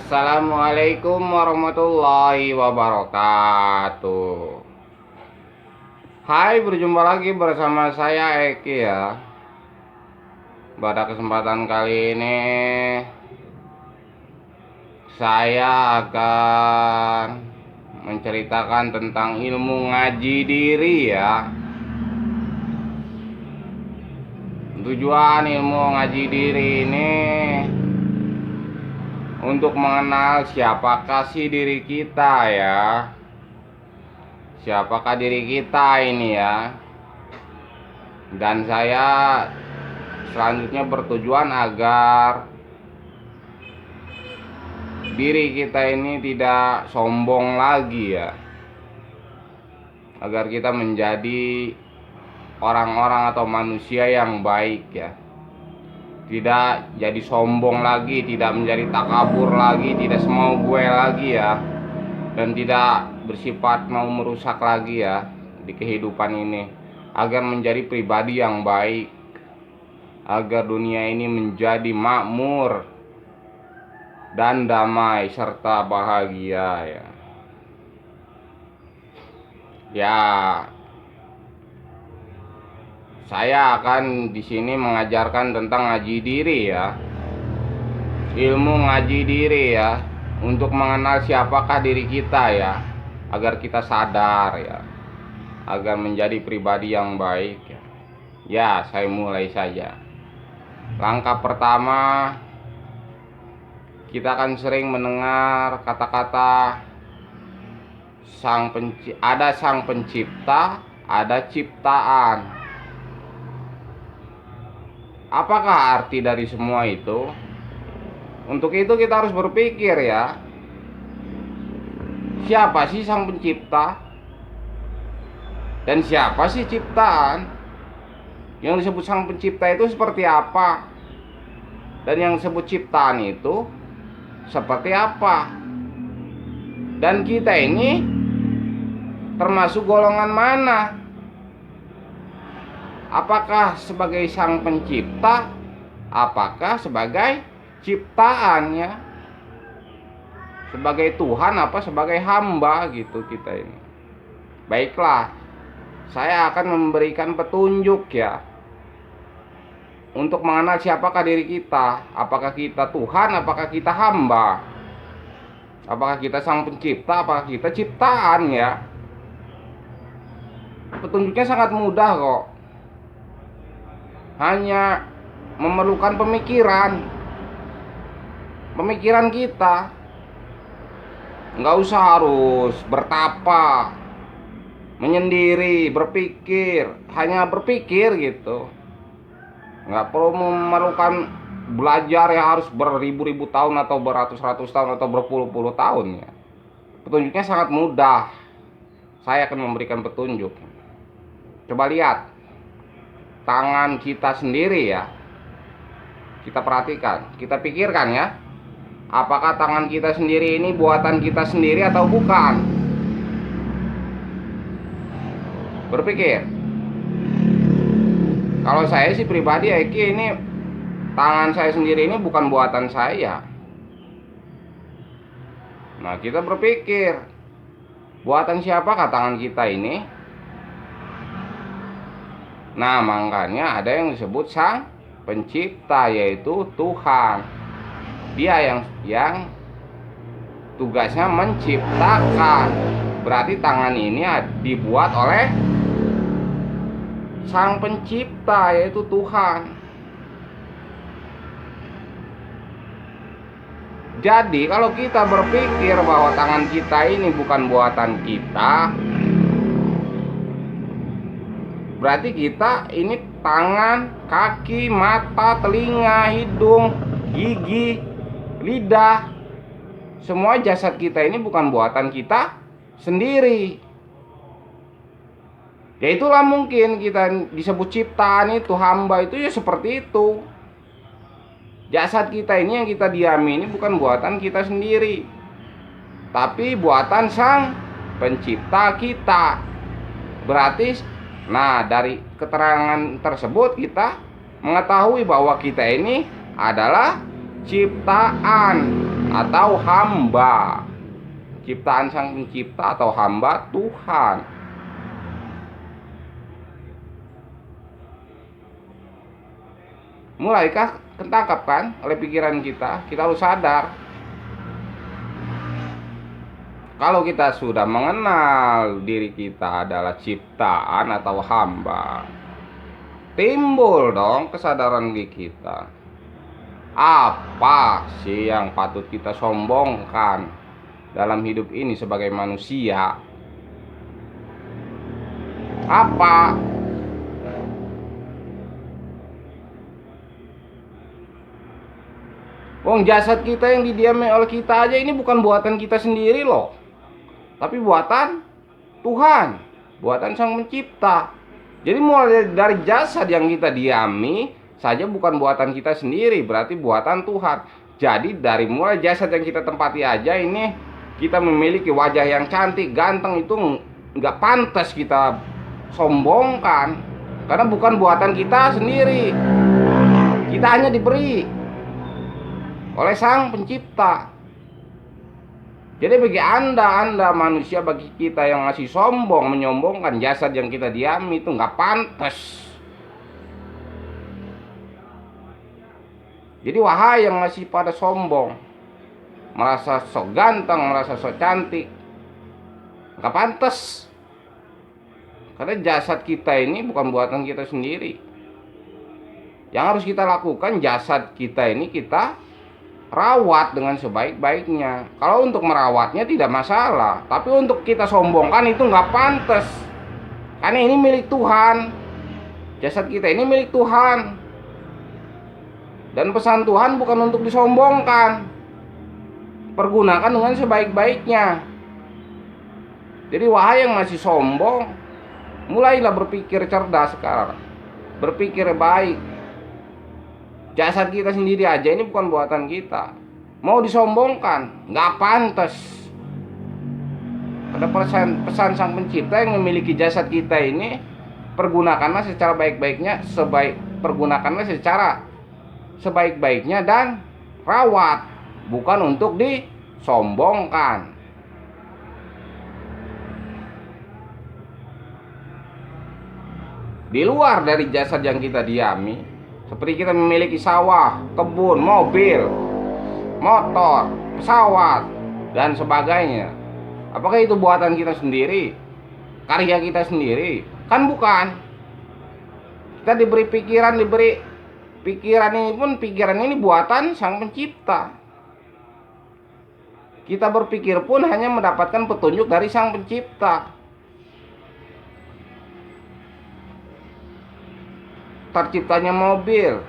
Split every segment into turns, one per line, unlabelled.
Assalamualaikum warahmatullahi wabarakatuh. Hai, berjumpa lagi bersama saya Eki ya. Pada kesempatan kali ini saya akan menceritakan tentang ilmu ngaji diri ya. Tujuan ilmu ngaji diri ini untuk mengenal siapakah si diri kita ya. Siapakah diri kita ini ya. Dan saya selanjutnya bertujuan agar diri kita ini tidak sombong lagi ya. Agar kita menjadi orang-orang atau manusia yang baik ya. Tidak jadi sombong lagi, tidak menjadi takabur lagi, tidak semau gue lagi ya. Dan tidak bersifat mau merusak lagi ya di kehidupan ini. Agar menjadi pribadi yang baik, agar dunia ini menjadi makmur dan damai serta bahagia ya. Ya, saya akan di sini mengajarkan tentang ngaji diri ya. Ilmu ngaji diri ya, untuk mengenal siapakah diri kita ya, agar kita sadar ya, agar menjadi pribadi yang baik ya. Ya, saya mulai saja. Langkah pertama, kita akan sering mendengar kata-kata ada sang pencipta, ada ciptaan. Apakah arti dari semua itu? Untuk itu kita harus berpikir ya. Siapa sih sang pencipta? Dan siapa sih ciptaan? Yang disebut sang pencipta itu seperti apa? Dan yang disebut ciptaan itu seperti apa? Dan kita ini termasuk golongan mana? Apakah sebagai sang pencipta? Apakah sebagai ciptaannya? Sebagai Tuhan apa sebagai hamba gitu kita ini. Baiklah, saya akan memberikan petunjuk ya, untuk mengenal siapakah diri kita. Apakah kita Tuhan, apakah kita hamba? Apakah kita sang pencipta, apakah kita ciptaan ya? Petunjuknya sangat mudah kok. Hanya memerlukan pemikiran kita. Nggak usah harus bertapa, menyendiri, berpikir. Hanya berpikir gitu. Nggak perlu memerlukan belajar yang harus beribu-ribu tahun atau beratus-ratus tahun atau berpuluh-puluh tahun ya. Petunjuknya sangat mudah. Saya akan memberikan petunjuk. Coba lihat tangan kita sendiri ya. Kita perhatikan, kita pikirkan ya. Apakah tangan kita sendiri ini buatan kita sendiri atau bukan? Berpikir. Kalau saya sih pribadi Eki, ini tangan saya sendiri ini bukan buatan saya. Nah, kita berpikir, buatan siapakah tangan kita ini? Nah, makanya ada yang disebut sang pencipta, yaitu Tuhan. Dia yang tugasnya menciptakan. Berarti tangan ini dibuat oleh sang pencipta, yaitu Tuhan. Jadi kalau kita berpikir bahwa tangan kita ini bukan buatan kita, berarti kita ini tangan, kaki, mata, telinga, hidung, gigi, lidah, semua jasad kita ini bukan buatan kita sendiri. Ya itulah mungkin kita disebut ciptaan itu, hamba itu ya seperti itu. Jasad kita ini yang kita diami ini bukan buatan kita sendiri, tapi buatan sang pencipta kita. Berarti, nah dari keterangan tersebut kita mengetahui bahwa kita ini adalah ciptaan atau hamba. Ciptaan Sang Pencipta atau hamba Tuhan. Mulaikah ketangkap kan oleh pikiran kita? Kita harus sadar. Kalau kita sudah mengenal diri kita adalah ciptaan atau hamba, timbul dong kesadaran di kita. Apa sih yang patut kita sombongkan dalam hidup ini sebagai manusia? Apa? Wong jasad kita yang didiami oleh kita aja ini bukan buatan kita sendiri loh, tapi buatan Tuhan, buatan Sang Pencipta. Jadi mulai dari jasad yang kita diami saja bukan buatan kita sendiri, berarti buatan Tuhan. Jadi dari mulai jasad yang kita tempati aja ini, kita memiliki wajah yang cantik, ganteng, itu nggak pantas kita sombongkan, karena bukan buatan kita sendiri. Kita hanya diberi oleh Sang Pencipta. Jadi bagi anda manusia, bagi kita yang masih sombong, menyombongkan jasad yang kita diami, itu nggak pantas. Jadi wahai yang masih pada sombong, merasa sok ganteng, merasa sok cantik, nggak pantas. Karena jasad kita ini bukan buatan kita sendiri. Yang harus kita lakukan, jasad kita ini kita rawat dengan sebaik-baiknya. Kalau untuk merawatnya tidak masalah, tapi untuk kita sombongkan itu nggak pantas. Karena ini milik Tuhan. Jasad kita ini milik Tuhan. Dan pesan Tuhan bukan untuk disombongkan. Pergunakan dengan sebaik-baiknya. Jadi wahai yang masih sombong, mulailah berpikir cerdas sekarang. Berpikir baik. Jasad kita sendiri aja ini bukan buatan kita, mau disombongkan nggak pantas. Ada pesan Sang Pencipta yang memiliki jasad kita ini, pergunakanlah secara baik-baiknya, pergunakanlah secara sebaik-baiknya dan rawat, bukan untuk disombongkan. Di luar dari jasad yang kita diami, seperti kita memiliki sawah, kebun, mobil, motor, pesawat, dan sebagainya. Apakah itu buatan kita sendiri? Karya kita sendiri? Kan bukan. Kita diberi pikiran ini pun, pikiran ini buatan Sang Pencipta. Kita berpikir pun hanya mendapatkan petunjuk dari Sang Pencipta. Terciptanya mobil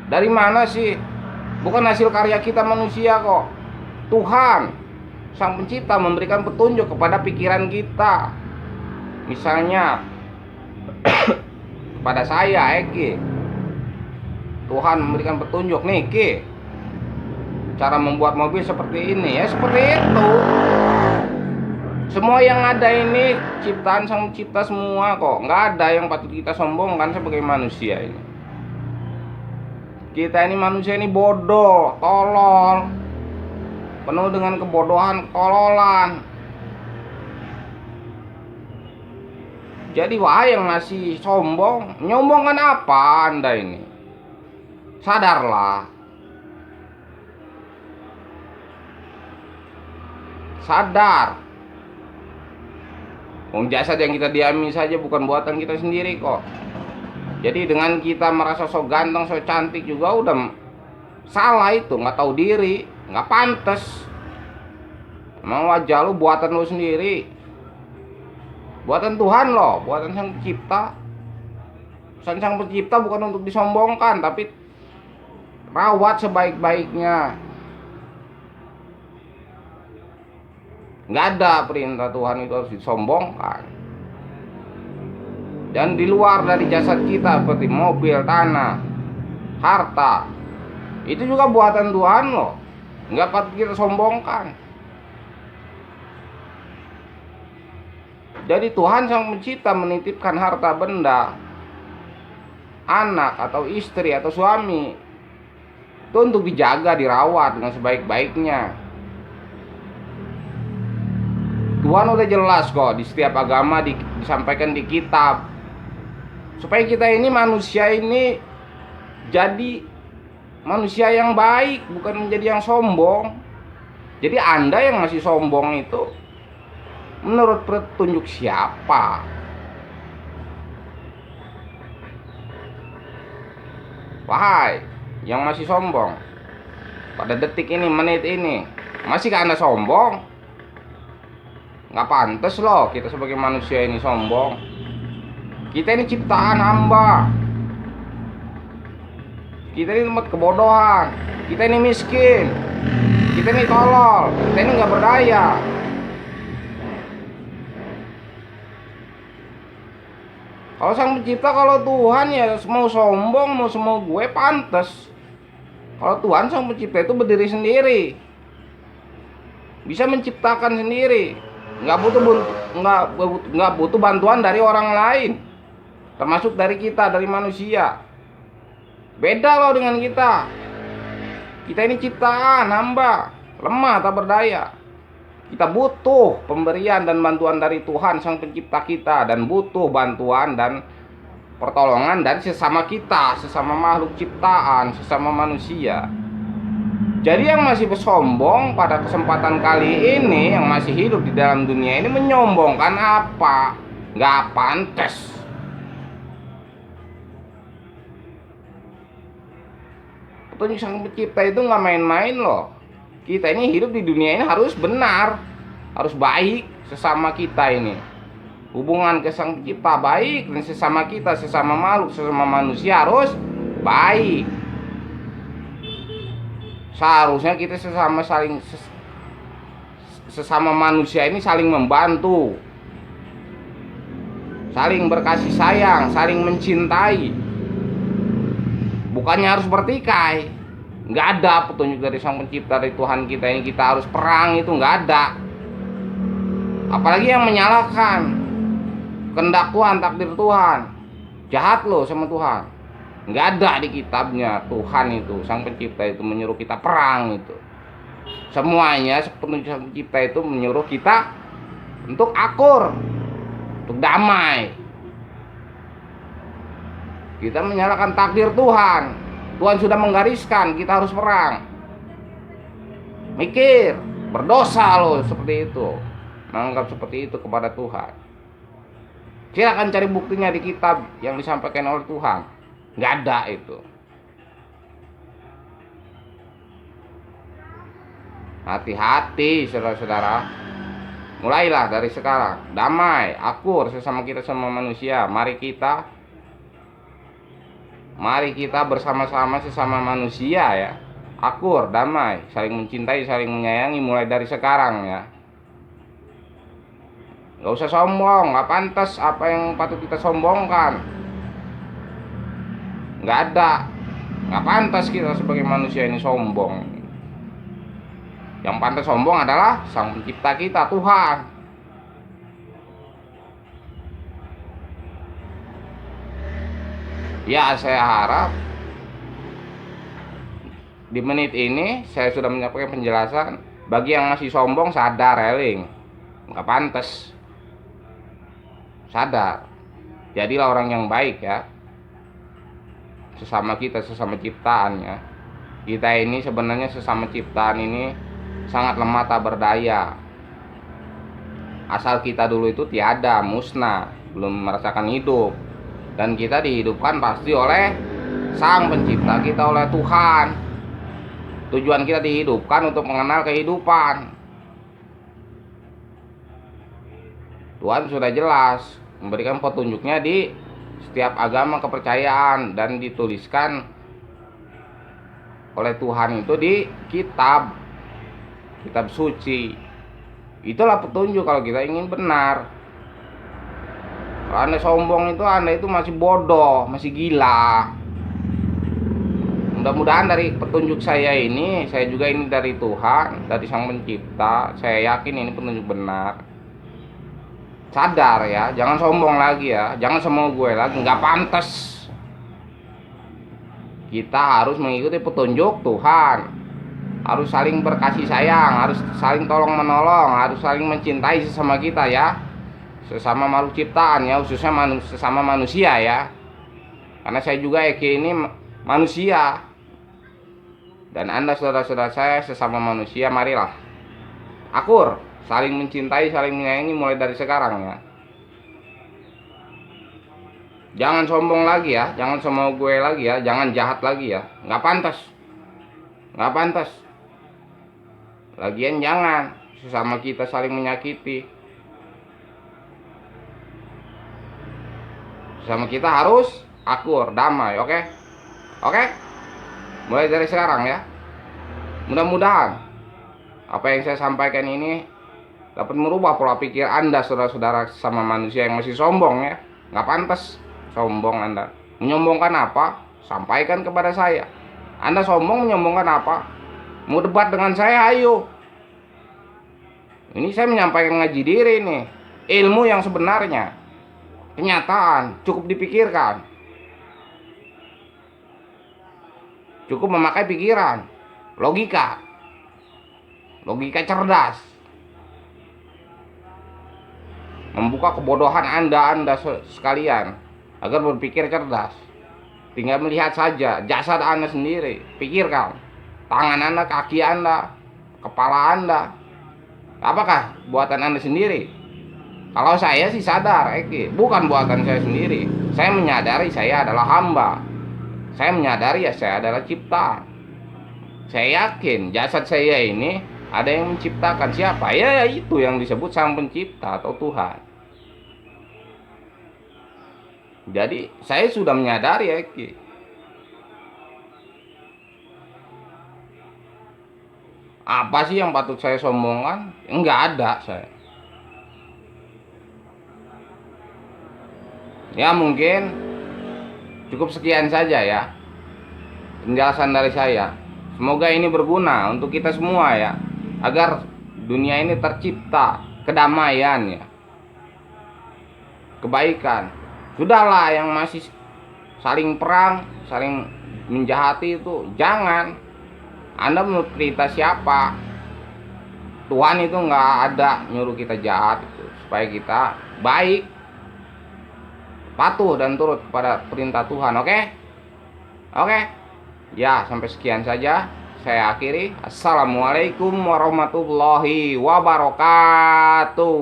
dari mana sih? Bukan hasil karya kita manusia kok. Tuhan Sang Pencipta memberikan petunjuk kepada pikiran kita. Misalnya kepada saya, Eki, Tuhan memberikan petunjuk, nih Ki, cara membuat mobil seperti ini, ya seperti itu. Semua yang ada ini ciptaan Sang Pencipta semua kok. Nggak ada yang patut kita sombongkan sebagai manusia ini. Kita ini manusia ini bodoh, tolol, penuh dengan kebodohan, ketololan. Jadi wahai yang masih sombong, nyombongkan apa anda ini? Sadarlah. Sadar. Jasad yang kita diami saja bukan buatan kita sendiri kok. Jadi dengan kita merasa so ganteng, so cantik juga udah salah itu, nggak tahu diri, nggak pantas. Emang wajah lu buatan lu sendiri, buatan Tuhan loh, buatan Sang Pencipta. Sang Pencipta bukan untuk disombongkan, tapi rawat sebaik-baiknya. Nggak ada perintah Tuhan itu harus disombongkan. Dan di luar dari jasad kita seperti mobil, tanah, harta, itu juga buatan Tuhan loh, nggak patut kita sombongkan. Jadi Tuhan Sang Pencipta menitipkan harta benda, anak atau istri atau suami, Itu untuk dijaga, dirawat dengan sebaik-baiknya. Tuhan udah jelas kok di setiap agama disampaikan di kitab, supaya kita ini manusia ini jadi manusia yang baik, bukan menjadi yang sombong. Jadi Anda yang masih sombong itu menurut petunjuk siapa? Wahai yang masih sombong, pada detik ini, menit ini, masihkah Anda sombong? Nggak pantas loh kita sebagai manusia ini sombong. Kita ini ciptaan hamba. Kita ini tempat kebodohan. Kita ini miskin. Kita ini tolol. Kita ini nggak berdaya. Kalau Sang Pencipta, kalau Tuhan ya mau sombong, mau gue pantas. Kalau Tuhan Sang Pencipta itu berdiri sendiri, bisa menciptakan sendiri, nggak butuh bantuan dari orang lain, termasuk dari kita, dari manusia. Beda loh dengan kita. Kita ini ciptaan hamba, lemah tak berdaya. Kita butuh pemberian dan bantuan dari Tuhan Sang Pencipta kita, dan butuh bantuan dan pertolongan dari sesama kita, sesama makhluk ciptaan, sesama manusia. Jadi yang masih bersombong pada kesempatan kali ini, yang masih hidup di dalam dunia ini, menyombongkan apa? Nggak pantas. Petunjuk Sang Pencipta itu nggak main-main loh. Kita ini hidup di dunia ini harus benar, harus baik sesama kita ini. Hubungan ke Sang Pencipta baik, dan sesama kita, sesama makhluk, sesama manusia harus baik. Seharusnya kita sesama manusia ini saling membantu, saling berkasih sayang, saling mencintai. Bukannya harus bertikai. Nggak ada petunjuk dari Sang Pencipta, dari Tuhan kita ini kita harus perang, itu nggak ada. Apalagi yang menyalahkan kehendak Tuhan, takdir Tuhan, jahat loh sama Tuhan. Nggak ada di kitabnya Tuhan itu, Sang Pencipta itu menyuruh kita perang itu. Semuanya petunjuk Sang Pencipta itu menyuruh kita untuk akur, untuk damai. Kita menyalahkan takdir Tuhan. Tuhan sudah menggariskan kita harus perang. Mikir, berdosa loh seperti itu, menganggap seperti itu kepada Tuhan. Silakan cari buktinya di kitab yang disampaikan oleh Tuhan. Nggak ada itu. Hati-hati saudara-saudara. Mulailah dari sekarang. Damai, akur sesama kita, sama manusia. Mari kita bersama-sama sesama manusia ya. Akur, damai, saling mencintai, saling menyayangi mulai dari sekarang ya. Gak usah sombong, gak pantas apa yang patut kita sombongkan. Gak ada, gak pantas kita sebagai manusia ini sombong. Yang pantas sombong adalah Sang Pencipta kita, Tuhan. Ya, saya harap di menit ini saya sudah menyampaikan penjelasan. Bagi yang masih sombong, sadar Eling, nggak pantas. Sadar, jadilah orang yang baik ya. Sesama kita, sesama ciptaan ya. Kita ini sebenarnya sesama ciptaan ini sangat lemah tak berdaya. Asal kita dulu itu tiada, musnah, belum merasakan hidup. Dan kita dihidupkan pasti oleh Sang Pencipta kita, oleh Tuhan. Tujuan kita dihidupkan untuk mengenal kehidupan. Tuhan sudah jelas memberikan petunjuknya di setiap agama kepercayaan, dan dituliskan oleh Tuhan itu di kitab suci. Itulah petunjuk kalau kita ingin benar. Kalau Anda sombong itu, Anda itu masih bodoh, masih gila. Mudah-mudahan dari petunjuk saya ini, saya juga ini dari Tuhan, dari Sang Pencipta, saya yakin ini petunjuk benar. Sadar ya, jangan sombong lagi ya, jangan semau gue lagi, nggak pantas. Kita harus mengikuti petunjuk Tuhan, harus saling berkasih sayang, harus saling tolong menolong, harus saling mencintai sesama kita ya, sesama makhluk ciptaan ya, khususnya sesama manusia ya. Karena saya juga Eki ini manusia, dan Anda saudara-saudara saya sesama manusia. Marilah akur, saling mencintai, saling menyayangi mulai dari sekarang ya. Jangan sombong lagi ya, jangan sama gue lagi ya, jangan jahat lagi ya, nggak pantas, nggak pantas. Lagian jangan sesama kita saling menyakiti. Sesama kita harus akur, damai, oke? Oke? Mulai dari sekarang ya. Mudah-mudahan apa yang saya sampaikan ini dapat merubah pola pikir Anda, saudara-saudara sama manusia yang masih sombong ya. Nggak pantas sombong Anda. Menyombongkan apa? Sampaikan kepada saya. Anda sombong menyombongkan apa? Mau debat dengan saya, ayo. Ini saya menyampaikan ngaji diri nih. Ilmu yang sebenarnya. Kenyataan, cukup dipikirkan. Cukup memakai pikiran. Logika. Logika cerdas. Membuka kebodohan Anda sekalian agar berpikir cerdas. Tinggal melihat saja jasad Anda sendiri. Pikirkan. Tangan Anda, kaki Anda, kepala Anda. Apakah buatan Anda sendiri? Kalau saya sih sadar, bukan buatan saya sendiri. Saya menyadari saya adalah hamba. Saya menyadari ya saya adalah ciptaan. Saya yakin jasad saya ini ada yang menciptakan. Siapa? Ya itu yang disebut Sang Pencipta atau Tuhan. Jadi saya sudah menyadari ya, apa sih yang patut saya sombongkan? Enggak ada saya. Ya mungkin cukup sekian saja ya penjelasan dari saya. Semoga ini berguna untuk kita semua ya, agar dunia ini tercipta kedamaian ya, kebaikan. Sudahlah yang masih saling perang, saling menjahati itu jangan. Anda menurut perintah siapa? Tuhan itu nggak ada nyuruh kita jahat itu, supaya kita baik, patuh dan turut kepada perintah Tuhan. Oke? Oke? Ya, sampai sekian saja. Saya akhiri. Assalamualaikum warahmatullahi wabarakatuh.